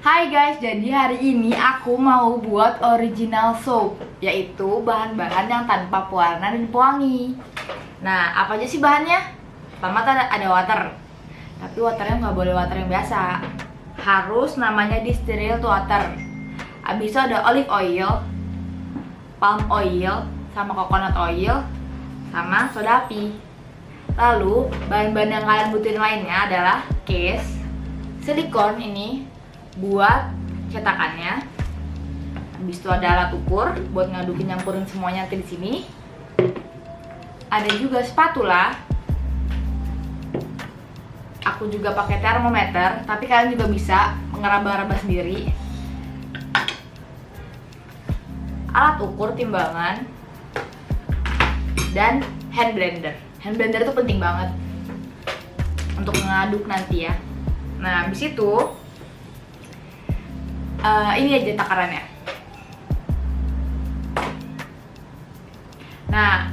Hai guys, jadi hari ini aku mau buat original soap, yaitu bahan-bahan yang tanpa pewarna dan pewangi. Nah, apa aja sih bahannya? Pertama ada water, tapi waternya nggak boleh water yang biasa, harus namanya distilled water. Abis itu ada olive oil, palm oil, sama coconut oil, sama soda api. Lalu bahan-bahan yang kalian butuhin lainnya adalah case, silikon ini buat cetakannya. Habis itu ada alat ukur buat ngadukin nyampurin semuanya nanti di sini. Ada juga spatula. Aku juga pakai termometer, tapi kalian juga bisa mengeraba-raba sendiri. Alat ukur timbangan dan hand blender. Hand blender itu penting banget untuk mengaduk nanti ya. Nah, habis itu ini aja takarannya. Nah,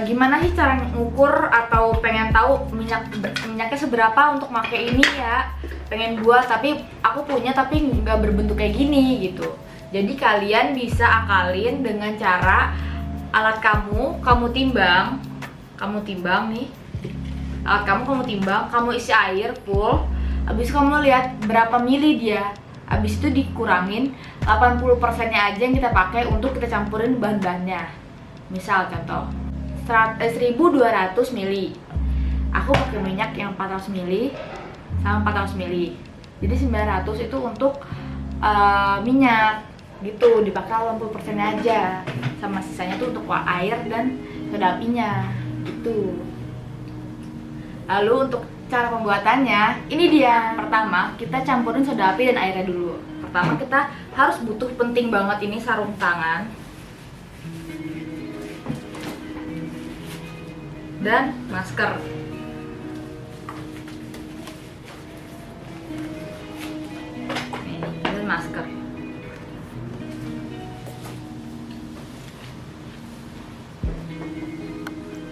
gimana sih cara ngukur atau pengen tahu minyaknya seberapa untuk pakai ini ya? Pengen buat tapi aku punya tapi nggak berbentuk kayak gini gitu. Jadi kalian bisa akalin dengan cara alat kamu timbang nih. Alat kamu timbang, kamu isi air full. Habis kamu lihat berapa mili dia. Habis itu dikurangin 80%-nya aja yang kita pakai untuk kita campurin bahan-bahannya. Misal contoh 1200 ml. Aku pakai minyak yang 400 ml sama 400 ml. Jadi 900 itu untuk minyak gitu, dipakai 80%-nya aja. Sama sisanya tuh untuk air dan soda apinya gitu. Lalu untuk cara pembuatannya, ini dia. Pertama, kita campurin soda api dan airnya dulu. Pertama, kita harus penting banget ini sarung tangan dan masker. Dan masker.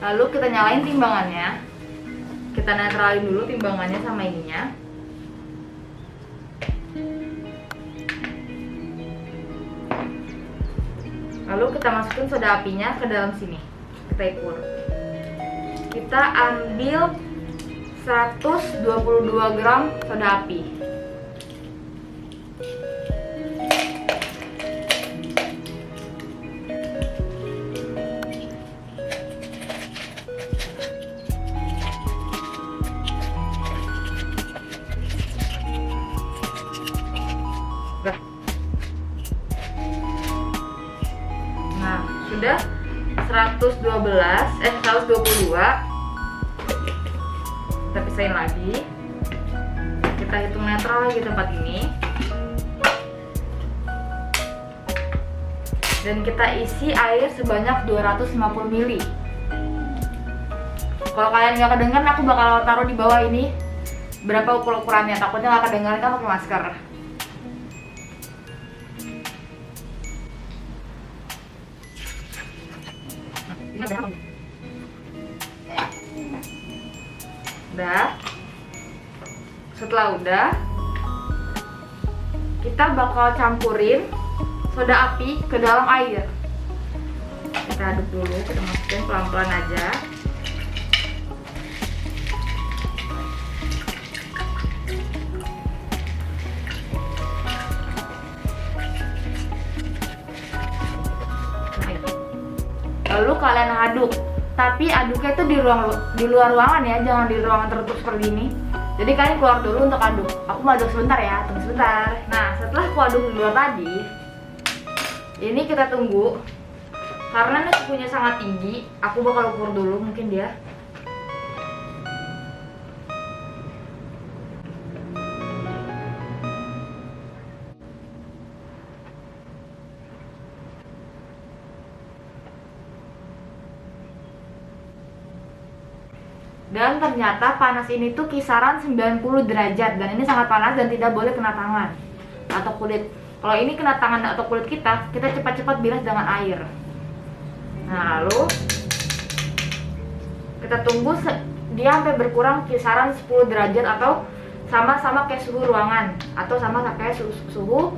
Lalu kita nyalain timbangannya. Kita netralin dulu timbangannya sama ininya. Lalu kita masukin soda apinya ke dalam sini. Kita ukur. Kita ambil 122 gram soda api. Nah, sudah 122. Kita pisahin lagi. Kita hitung netral lagi tempat ini. Dan kita isi air sebanyak 250 ml. Kalau kalian nggak kedengeran, aku bakal taruh di bawah ini berapa ukurannya. Takutnya nggak kedengeran kan pakai masker. Udah. Setelah udah, kita bakal campurin soda api ke dalam air. Kita aduk dulu, kita masukin pelan-pelan aja. Lalu kalian aduk, tapi aduknya itu di luar ruangan ya, jangan di ruangan tertutup seperti ini. Jadi kalian keluar dulu untuk aduk. Aku mau aduk sebentar ya, tunggu sebentar. Nah, setelah aku aduk di luar tadi, ini kita tunggu. Karena ini suhunya sangat tinggi, aku bakal ukur dulu mungkin dia. Dan ternyata panas ini tuh kisaran 90 derajat. Dan ini sangat panas dan tidak boleh kena tangan atau kulit. Kalau ini kena tangan atau kulit kita cepat-cepat bilas dengan air. Nah, lalu kita tunggu dia sampai berkurang kisaran 10 derajat atau sama-sama kayak suhu ruangan atau sama kayak suhu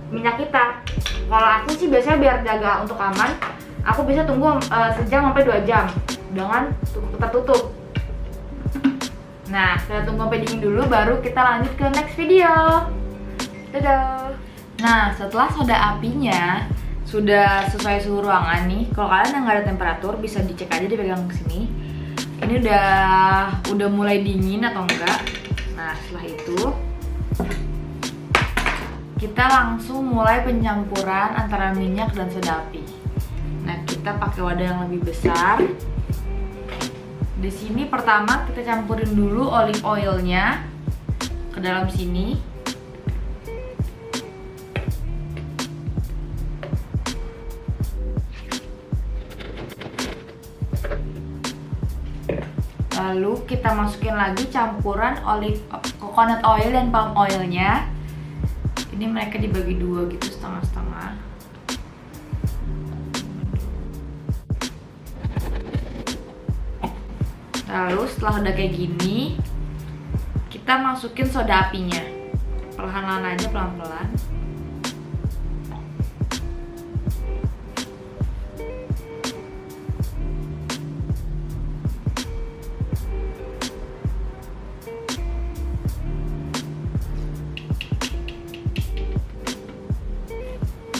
minyak kita. Kalau aku sih biasanya biar jaga untuk aman, aku bisa tunggu sejam sampai 2 jam dengan tertutup. Nah, kita tunggu sampai dingin dulu, baru kita lanjut ke next video. Dadah. Nah, setelah soda apinya sudah sesuai suhu ruangan nih, kalau kalian yang nggak ada temperatur bisa dicek aja, dipegang ke sini. Ini udah mulai dingin atau enggak. Nah, setelah itu kita langsung mulai pencampuran antara minyak dan soda api. Nah, kita pakai wadah yang lebih besar. Di sini pertama kita campurin dulu olive oilnya ke dalam sini. Lalu kita masukin lagi campuran coconut oil dan palm oilnya. Ini mereka dibagi dua gitu, setengah-setengah. Lalu setelah udah kayak gini, kita masukin soda apinya. Perlahan-lahan aja, pelan-pelan.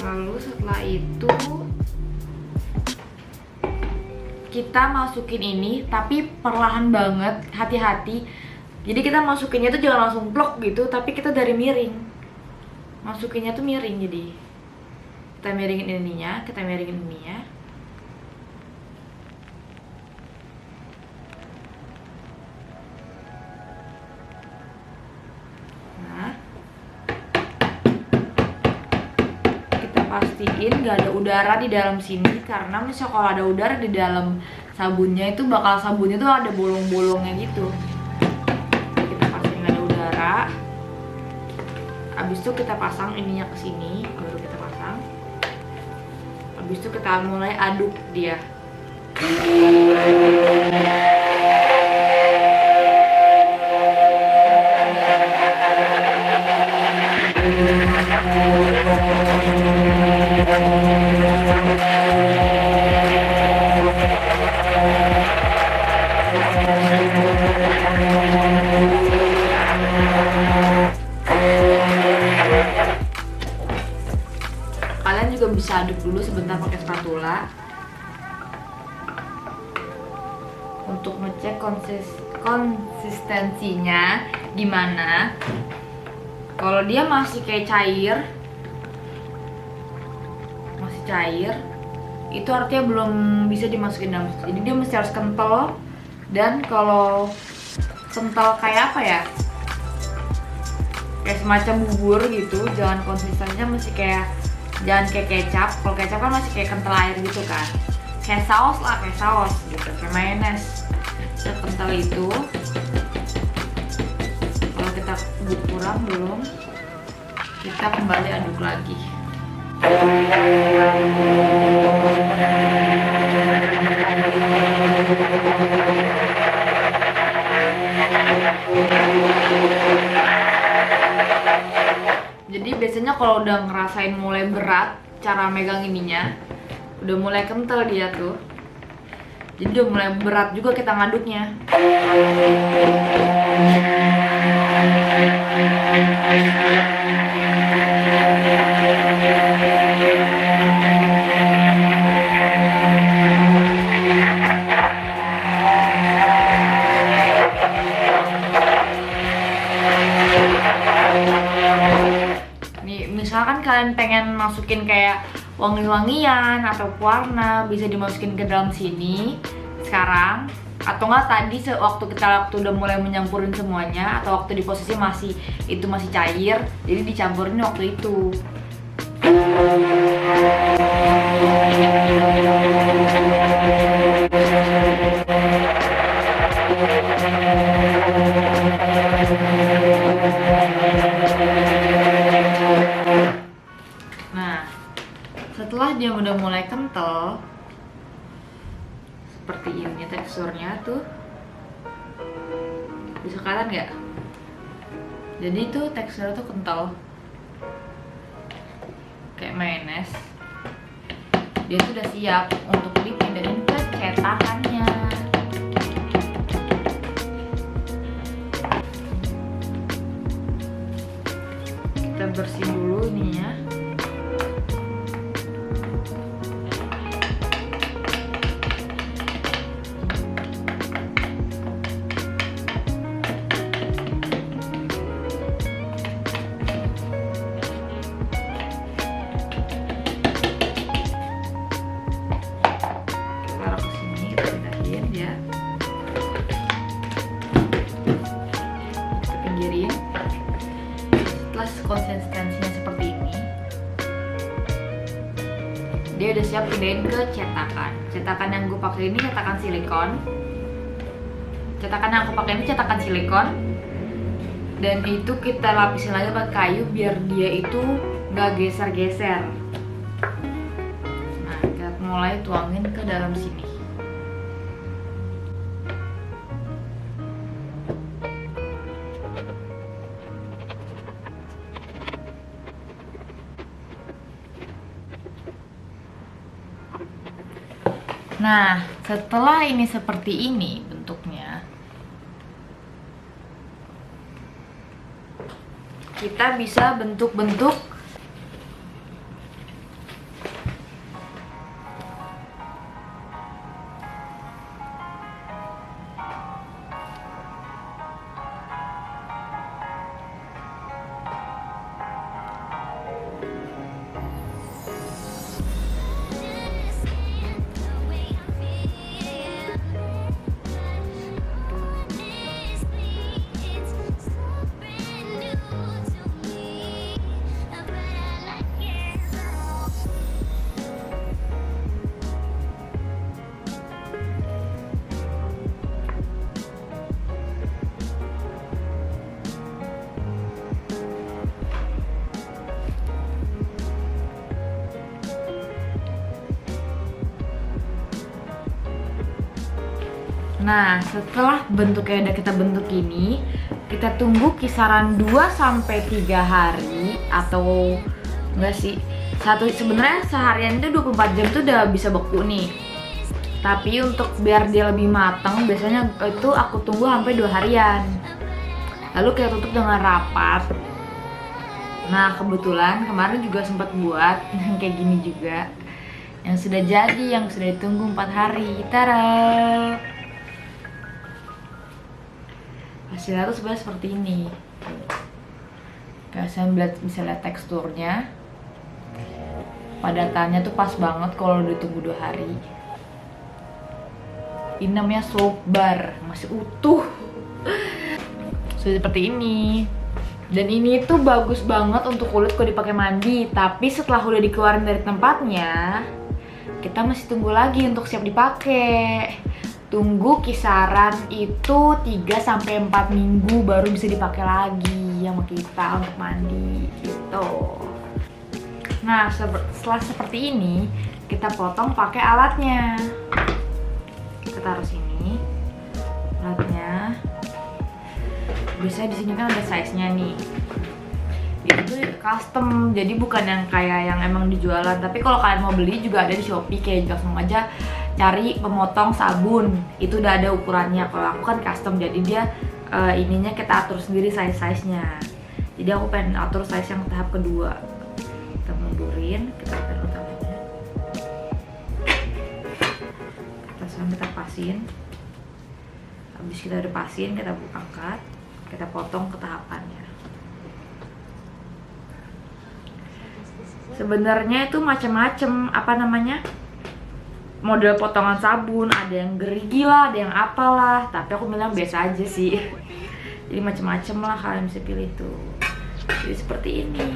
Lalu setelah itu kita masukin ini, tapi perlahan banget, hati-hati. Jadi kita masukinnya tuh jangan langsung plok gitu, tapi kita dari miring. Masukinnya tuh miring, jadi kita miringin ininya, kita miringin ininya. Pastiin gak ada udara di dalam sini, karena misalnya kalau ada udara di dalam sabunnya itu sabunnya tuh ada bolong-bolongnya gitu. Jadi kita pastiin gak ada udara. Abis itu kita pasang ininya ke sini, baru kita pasang. Abis itu kita mulai aduk dia. Kalian juga bisa aduk dulu sebentar pakai spatula untuk ngecek konsistensinya gimana. Kalau dia masih kayak masih cair, itu artinya belum bisa dimasukin dalam. Jadi dia mesti harus kental, dan kalau kental kayak apa ya, kayak semacam bubur gitu, jangan konsistensinya mesti jangan kayak kecap. Kalau kecap kan masih kayak kental air gitu kan, kayak saus lah, kayak saus gitu, kayak mayones. Sekental itu. Kalau kita kurang belum, kita kembali aduk lagi. Jadi biasanya kalau udah ngerasain mulai berat cara megang ininya, udah mulai kental dia tuh, jadi udah mulai berat juga kita ngaduknya. Misalkan kalian pengen masukin kayak wangi-wangian atau pewarna, bisa dimasukin ke dalam sini sekarang, atau enggak tadi waktu udah mulai menyampurin semuanya, atau waktu di posisi masih cair, jadi dicampurin waktu itu. Nah, setelah dia udah mulai kental seperti ini teksturnya tuh, bisa kelihatan nggak? Jadi itu teksturnya tuh kental kayak mayones. Dia tuh udah siap untuk dipindahin ke cetakannya. Kita bersihin dulu ininya. Konsistensinya seperti ini, dia udah siap pindahin ke cetakan. Cetakan yang gue pakai ini cetakan silikon. Cetakan yang aku pakai ini cetakan silikon, dan itu kita lapisin lagi pakai kayu biar dia itu nggak geser-geser. Nah, kita mulai tuangin ke dalam sini. Nah, setelah ini seperti ini bentuknya, kita bisa bentuk-bentuk Nah, setelah bentuknya udah kita bentuk ini, kita tunggu kisaran 2-3 hari atau enggak sih? Sebenarnya seharian itu 24 jam tuh udah bisa beku nih. Tapi untuk biar dia lebih matang, biasanya itu aku tunggu sampai 2 harian. Lalu kita tutup dengan rapat. Nah, kebetulan kemarin juga sempat buat yang kayak gini juga. Yang sudah jadi, yang sudah ditunggu 4 hari. Tara! Hasilnya tuh sebenarnya seperti ini. Kayak saya bisa lihat teksturnya, padatannya tuh pas banget kalau ditunggu 2 hari. Ini namanya soap bar, masih utuh. Sudah seperti ini. Dan ini tuh bagus banget untuk kulit kalau dipakai mandi. Tapi setelah udah dikeluarin dari tempatnya, kita masih tunggu lagi untuk siap dipakai. Tunggu kisaran itu 3-4 minggu baru bisa dipakai lagi sama kita untuk mandi gitu. Nah, setelah seperti ini, kita potong pakai alatnya. Kita taruh sini alatnya. Biasanya di sini kan ada size-nya nih. Itu custom, jadi bukan yang kayak yang emang dijualan. Tapi kalau kalian mau beli juga ada di Shopee, kayak langsung aja cari pemotong sabun, itu udah ada ukurannya. Kalau aku kan custom, jadi dia ininya kita atur sendiri size-nya. Jadi aku pengen atur size yang tahap kedua. Kita mundurin, kita taruh utamanya. Kita pasin. Habis kita udah pasin, kita angkat, kita potong ke tahapannya. Sebenarnya itu macam-macam model potongan sabun, ada yang gerigi lah, ada yang apalah, tapi aku bilang biasa aja sih. Jadi macam-macam lah kalian bisa pilih tuh. Jadi seperti ini.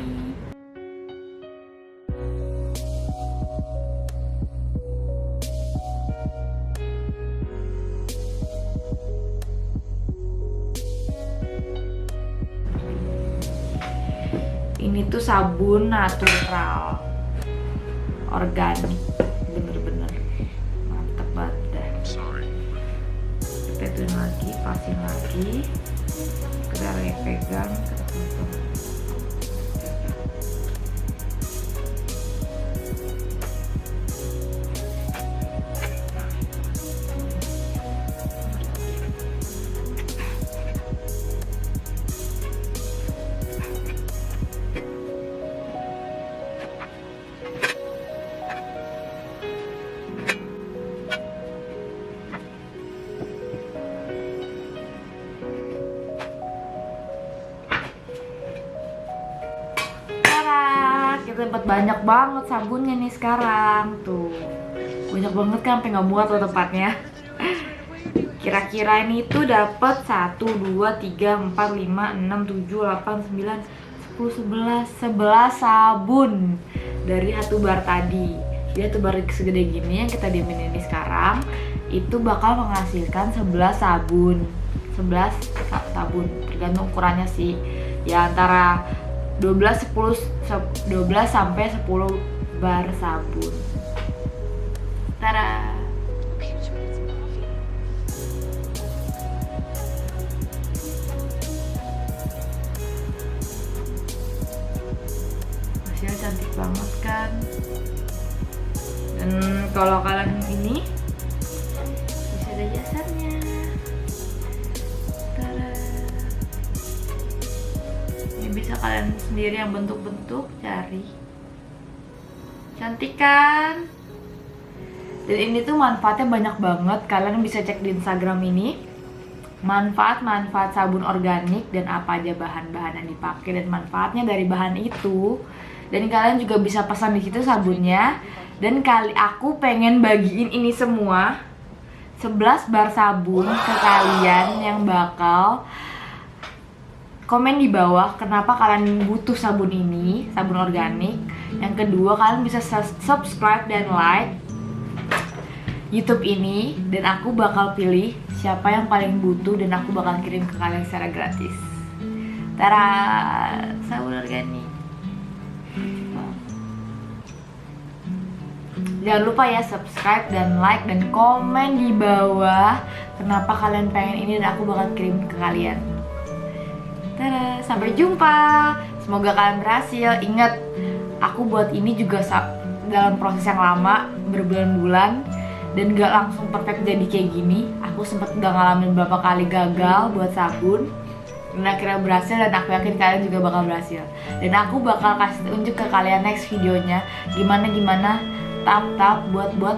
Ini tuh sabun natural, organik, bener-bener mantep banget deh. Kita tuin lagi, pasin lagi, kita pegang. Kita dapat banyak banget sabunnya nih sekarang tuh, banyak banget kan, sampai nggak muat loh tempatnya. Kira-kira ini tuh dapat 1, 2, 3, 4, 5, 6, 7, 8, 9, 10, 11 sabun dari satu bar tadi. Dia tuh bar segede gini yang kita diemin ini sekarang itu bakal menghasilkan 11 sabun. 11 sabun tergantung ukurannya sih, ya antara 12 sampai 10 bar sabun. Tada. Hasilnya cantik banget kan. Dan kalau kalian ini bisa ada jasanya. Bisa kalian sendiri yang bentuk-bentuk, cari. Cantik kan? Dan ini tuh manfaatnya banyak banget. Kalian bisa cek di Instagram ini manfaat-manfaat sabun organik dan apa aja bahan-bahan yang dipakai dan manfaatnya dari bahan itu. Dan kalian juga bisa pesan di situ sabunnya. Dan aku pengen bagiin ini semua 11 bar sabun ke kalian yang bakal komen di bawah kenapa kalian butuh sabun ini, sabun organik. Yang kedua, kalian bisa subscribe dan like YouTube ini, dan aku bakal pilih siapa yang paling butuh dan aku bakal kirim ke kalian secara gratis. Tara, sabun organik. Jangan lupa ya subscribe dan like dan komen di bawah kenapa kalian pengen ini dan aku bakal kirim ke kalian. Tada, sampai jumpa. Semoga kalian berhasil. Ingat, aku buat ini juga dalam proses yang lama, berbulan-bulan, dan gak langsung perfect jadi kayak gini. Aku sempet udah ngalamin beberapa kali gagal buat sabun, dan akhirnya berhasil, dan aku yakin kalian juga bakal berhasil. Dan aku bakal kasih tunjuk ke kalian next videonya gimana tap buat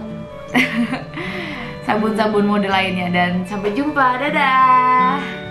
sabun-sabun mode lainnya. Dan sampai jumpa, dadah.